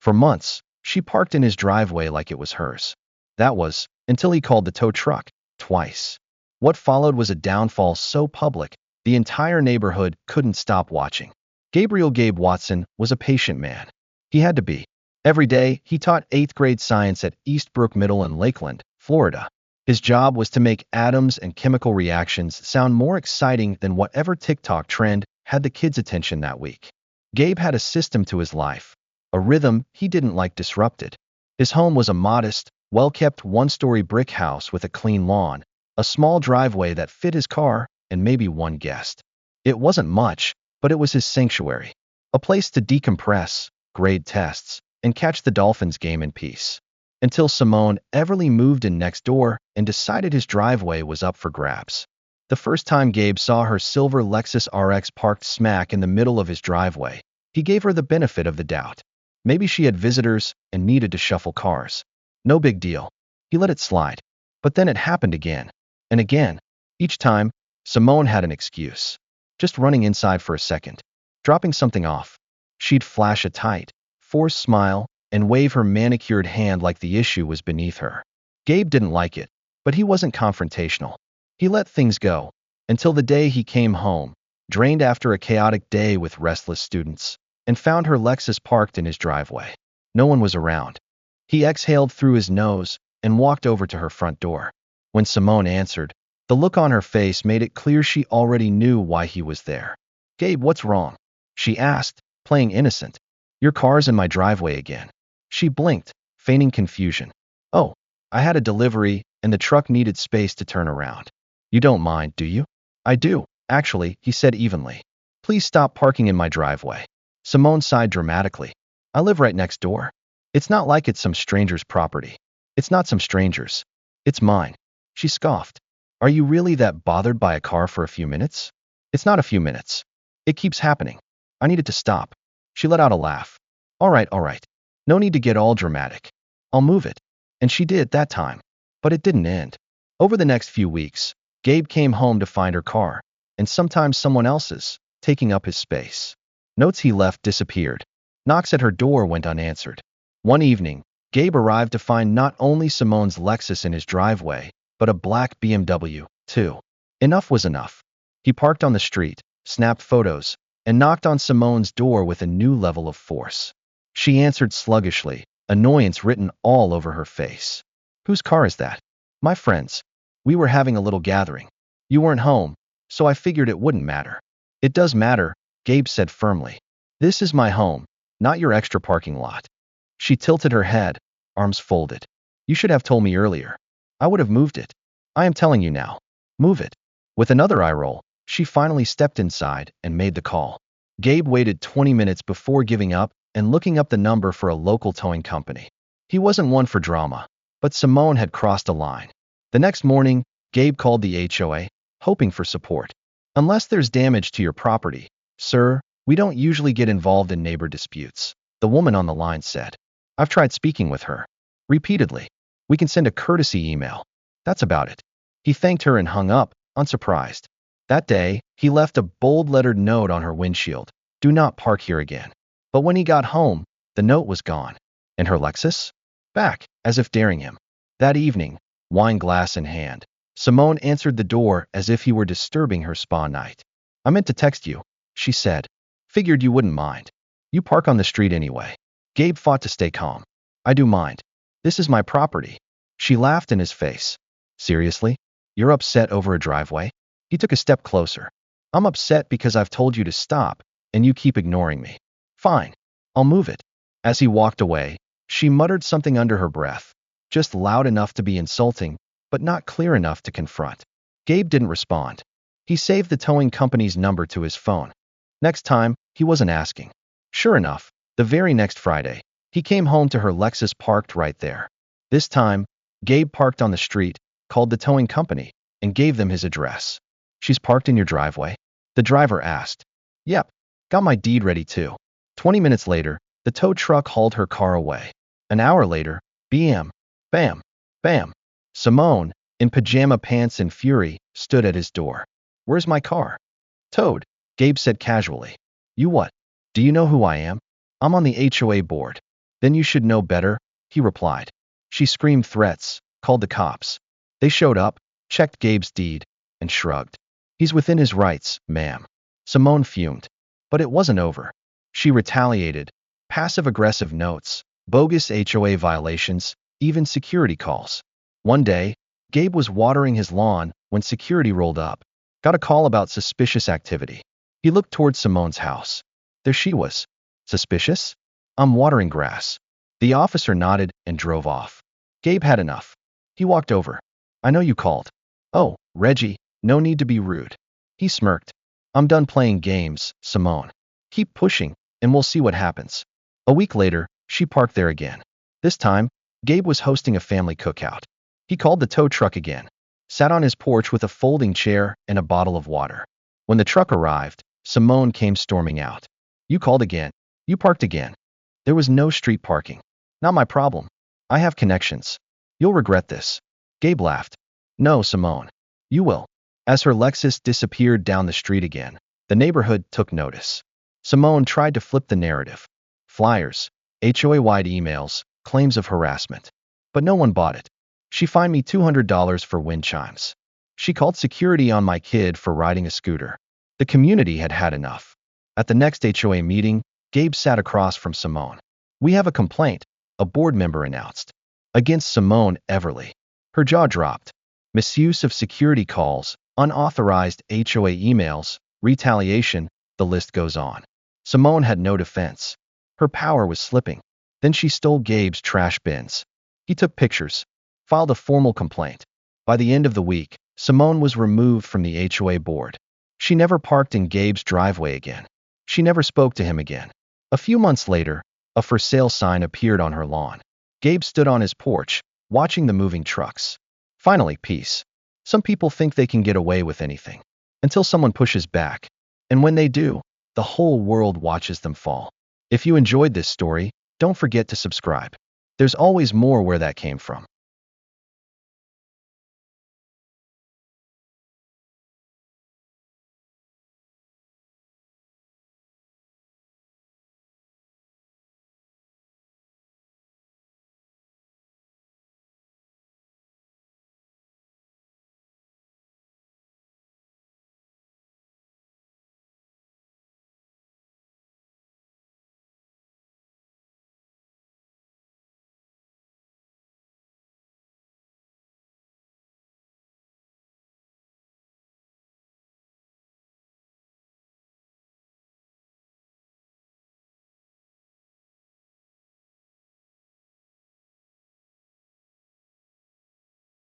For months, she parked in his driveway like it was hers. That was, until he called the tow truck, twice. What followed was a downfall so public, the entire neighborhood couldn't stop watching. Gabe Watson was a patient man. He had to be. Every day, he taught 8th grade science at Eastbrook Middle in Lakeland, Florida. His job was to make atoms and chemical reactions sound more exciting than whatever TikTok trend had the kids' attention that week. Gabe had a system to his life, a rhythm he didn't like disrupted. His home was a modest, well-kept one-story brick house with a clean lawn, a small driveway that fit his car, and maybe one guest. It wasn't much, but it was his sanctuary, a place to decompress, grade tests, and catch the Dolphins game in peace. Until Simone Everly moved in next door and decided his driveway was up for grabs. The first time Gabe saw her silver Lexus RX parked smack in the middle of his driveway, he gave her the benefit of the doubt. Maybe she had visitors and needed to shuffle cars. No big deal. He let it slide. But then it happened again. And again. Each time, Simone had an excuse. Just running inside for a second. Dropping something off. She'd flash a tight, forced smile and wave her manicured hand like the issue was beneath her. Gabe didn't like it, but he wasn't confrontational. He let things go, until the day he came home, drained after a chaotic day with restless students, and found her Lexus parked in his driveway. No one was around. He exhaled through his nose and walked over to her front door. When Simone answered, the look on her face made it clear she already knew why he was there. "Gabe, what's wrong?" she asked, playing innocent. "Your car's in my driveway again." She blinked, feigning confusion. "Oh, I had a delivery, and the truck needed space to turn around. You don't mind, do you?" "I do, actually," he said evenly. "Please stop parking in my driveway." Simone sighed dramatically. "I live right next door. It's not like it's some stranger's property." "It's not some stranger's. It's mine." She scoffed. "Are you really that bothered by a car for a few minutes?" "It's not a few minutes. It keeps happening. I needed to stop." She let out a laugh. All right. No need to get all dramatic. I'll move it." And she did that time. But it didn't end. Over the next few weeks, Gabe came home to find her car, and sometimes someone else's, taking up his space. Notes he left disappeared. Knocks at her door went unanswered. One evening, Gabe arrived to find not only Simone's Lexus in his driveway, but a black BMW, too. Enough was enough. He parked on the street, snapped photos, and knocked on Simone's door with a new level of force. She answered sluggishly, annoyance written all over her face. "Whose car is that?" "My friend's. We were having a little gathering. You weren't home, so I figured it wouldn't matter." "It does matter," Gabe said firmly. "This is my home, not your extra parking lot." She tilted her head, arms folded. "You should have told me earlier. I would have moved it. I am telling you now. Move it." With another eye roll, she finally stepped inside and made the call. Gabe waited 20 minutes before giving up and looking up the number for a local towing company. He wasn't one for drama, but Simone had crossed a line. The next morning, Gabe called the HOA, hoping for support. "Unless there's damage to your property, sir, we don't usually get involved in neighbor disputes," the woman on the line said. "I've tried speaking with her. Repeatedly. We can send a courtesy email. That's about it." He thanked her and hung up, unsurprised. That day, he left a bold-lettered note on her windshield. "Do not park here again." But when he got home, the note was gone. And her Lexus? Back, as if daring him. That evening, wine glass in hand, Simone answered the door as if he were disturbing her spa night. "I meant to text you," she said. "Figured you wouldn't mind. You park on the street anyway." Gabe fought to stay calm. "I do mind. This is my property." She laughed in his face. "Seriously? You're upset over a driveway?" He took a step closer. "I'm upset because I've told you to stop, and you keep ignoring me." "Fine. I'll move it." As he walked away, she muttered something under her breath, just loud enough to be insulting, but not clear enough to confront. Gabe didn't respond. He saved the towing company's number to his phone. Next time, he wasn't asking. Sure enough, the very next Friday, he came home to her Lexus parked right there. This time, Gabe parked on the street, called the towing company, and gave them his address. "She's parked in your driveway?" the driver asked. "Yep. Got my deed ready too." 20 minutes later, the tow truck hauled her car away. An hour later, bam, bam, bam. Simone, in pajama pants and fury, stood at his door. "Where's my car?" "Towed," Gabe said casually. "You what? Do you know who I am?" "I'm on the HOA board." Then you should know better, he replied. She screamed threats, called the cops. They showed up, checked Gabe's deed, and shrugged. He's within his rights, ma'am. Simone fumed. But it wasn't over. She retaliated. Passive-aggressive notes, bogus HOA violations, even security calls. One day, Gabe was watering his lawn when security rolled up. Got a call about suspicious activity. He looked towards Simone's house. There she was. Suspicious? I'm watering grass. The officer nodded and drove off. Gabe had enough. He walked over. I know you called. Oh, Reggie, no need to be rude. He smirked. I'm done playing games, Simone. Keep pushing, and we'll see what happens. A week later, she parked there again. This time, Gabe was hosting a family cookout. He called the tow truck again, sat on his porch with a folding chair and a bottle of water. When the truck arrived, Simone came storming out. You called again. You parked again. There was no street parking. Not my problem. I have connections. You'll regret this. Gabe laughed. No, Simone. You will. As her Lexus disappeared down the street again, the neighborhood took notice. Simone tried to flip the narrative. Flyers, HOA-wide emails, claims of harassment. But no one bought it. She fined me $200 for wind chimes. She called security on my kid for riding a scooter. The community had had enough. At the next HOA meeting, Gabe sat across from Simone. We have a complaint, a board member announced. Against Simone Everly. Her jaw dropped. Misuse of security calls, unauthorized HOA emails, retaliation, the list goes on. Simone had no defense. Her power was slipping. Then she stole Gabe's trash bins. He took pictures, filed a formal complaint. By the end of the week, Simone was removed from the HOA board. She never parked in Gabe's driveway again. She never spoke to him again. A few months later, a for sale sign appeared on her lawn. Gabe stood on his porch, watching the moving trucks. Finally, peace. Some people think they can get away with anything. Until someone pushes back. And when they do, the whole world watches them fall. If you enjoyed this story, don't forget to subscribe. There's always more where that came from.